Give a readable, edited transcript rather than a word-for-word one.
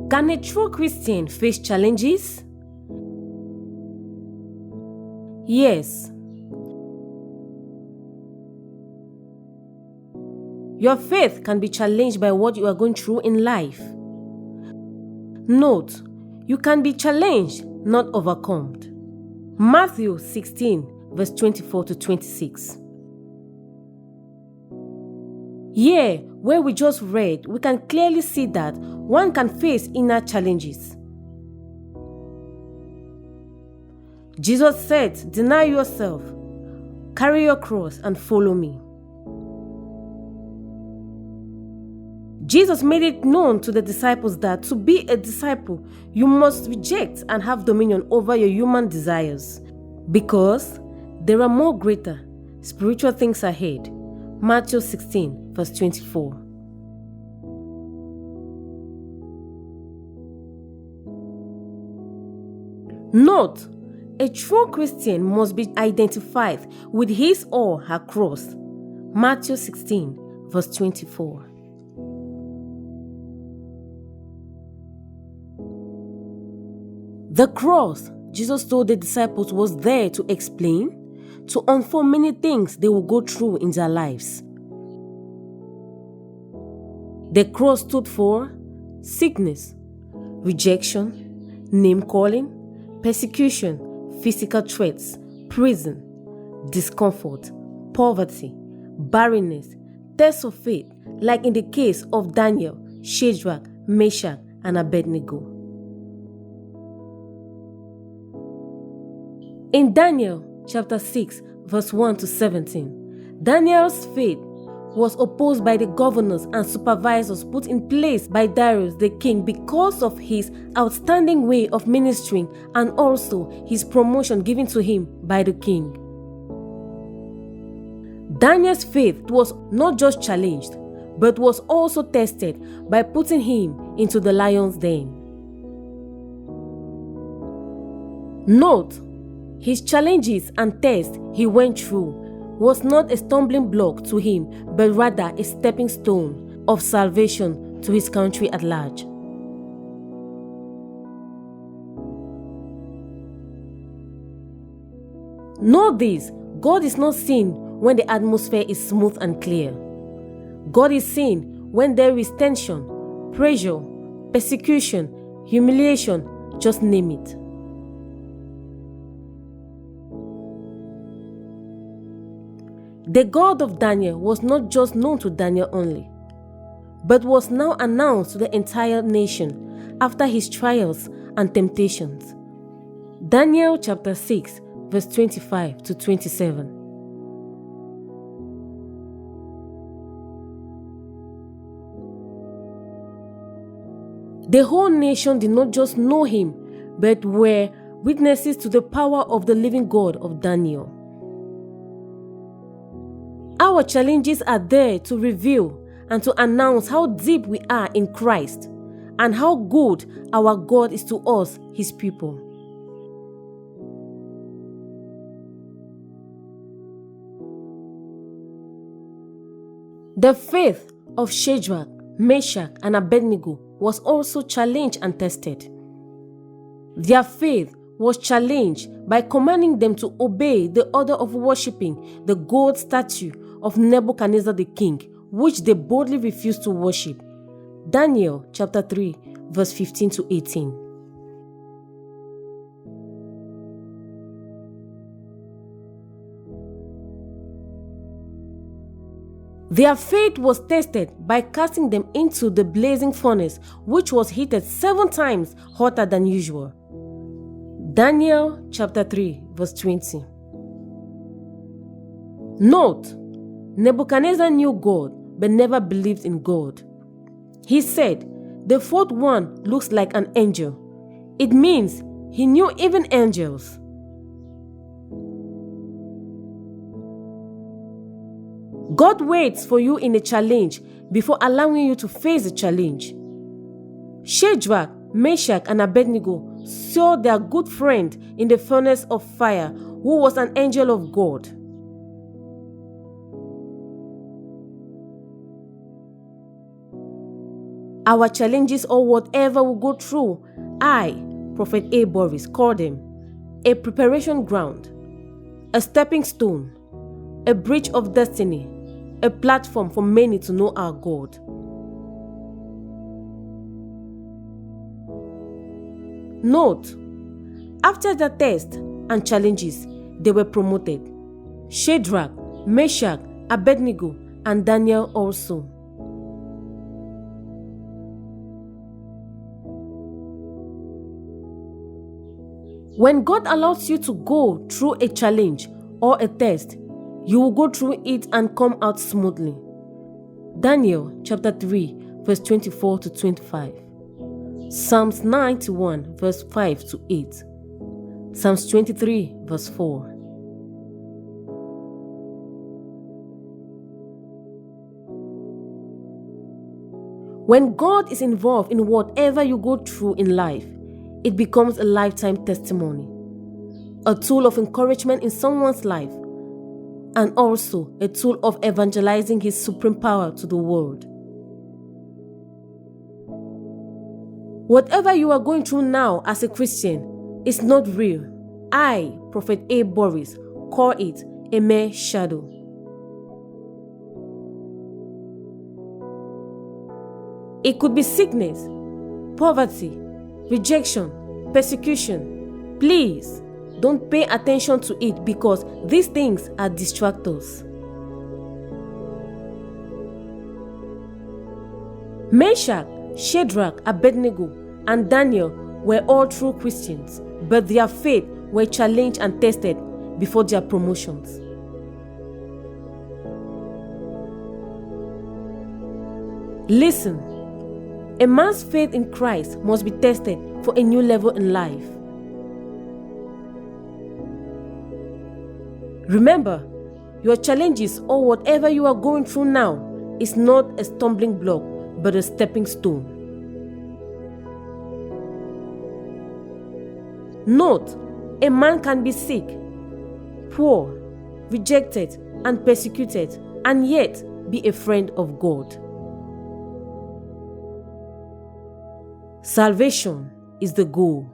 Can a true Christian face challenges? Yes. Your faith can be challenged by what you are going through in life. Note, you can be challenged, not overcome. Matthew 16, verse 24 to 26. Here, where we just read, we can clearly see that one can face inner challenges. Jesus said, "Deny yourself, carry your cross, and follow me." Jesus made it known to the disciples that to be a disciple, you must reject and have dominion over your human desires, because there are more greater spiritual things ahead. Matthew 16, verse 24. Note, a true Christian must be identified with his or her cross. Matthew 16, verse 24. The cross, Jesus told the disciples, was there to explain, to unfold many things they will go through in their lives. The cross stood for sickness, rejection, name-calling, persecution, physical threats, prison, discomfort, poverty, barrenness, tests of faith, like in the case of Daniel, Shadrach, Meshach, and Abednego. In Daniel chapter 6, verse 1 to 17, Daniel's faith was opposed by the governors and supervisors put in place by Darius the king because of his outstanding way of ministering and also his promotion given to him by the king. Daniel's faith was not just challenged, but was also tested by putting him into the lion's den. Note, his challenges and tests he went through was not a stumbling block to him, but rather a stepping stone of salvation to his country at large. Know this, God is not seen when the atmosphere is smooth and clear. God is seen when there is tension, pressure, persecution, humiliation, just name it. The God of Daniel was not just known to Daniel only, but was now announced to the entire nation after his trials and temptations. Daniel chapter 6, verse 25 to 27. The whole nation did not just know him, but were witnesses to the power of the living God of Daniel. Our challenges are there to reveal and to announce how deep we are in Christ and how good our God is to us, his people. The faith of Shadrach, Meshach, and Abednego was also challenged and tested. Their faith was challenged by commanding them to obey the order of worshipping the gold statue of Nebuchadnezzar the king, which they boldly refused to worship. Daniel chapter 3, verse 15 to 18. Their faith was tested by casting them into the blazing furnace, which was heated 7 times hotter than usual. Daniel chapter 3, verse 20. Note, Nebuchadnezzar knew God but never believed in God. He said, "The fourth one looks like an angel." It means he knew even angels. God waits for you in a challenge before allowing you to face the challenge. Shadrach, Meshach, and Abednego saw their good friend in the furnace of fire, who was an angel of God. Our challenges or whatever we go through, I, Prophet A. Boris, call them a preparation ground, a stepping stone, a bridge of destiny, a platform for many to know our God. Note, after the test and challenges, they were promoted. Shadrach, Meshach, Abednego, and Daniel also. When God allows you to go through a challenge or a test, you will go through it and come out smoothly. Daniel chapter 3, verse 24 to 25. Psalms 91, verse 5 to 8. Psalms 23, verse 4. When God is involved in whatever you go through in life, it becomes a lifetime testimony, a tool of encouragement in someone's life, and also a tool of evangelizing His supreme power to the world. Whatever you are going through now as a Christian is not real. I, Prophet A. Boris, call it a mere shadow. It could be sickness, poverty, rejection, persecution. Please don't pay attention to it because these things are distractors. Meshach, Shadrach, Abednego, and Daniel were all true Christians, but their faith were challenged and tested before their promotions. Listen, a man's faith in Christ must be tested for a new level in life. Remember, your challenges or whatever you are going through now is not a stumbling block, but a stepping stone. Note, a man can be sick, poor, rejected, and persecuted, and yet be a friend of God. Salvation is the goal.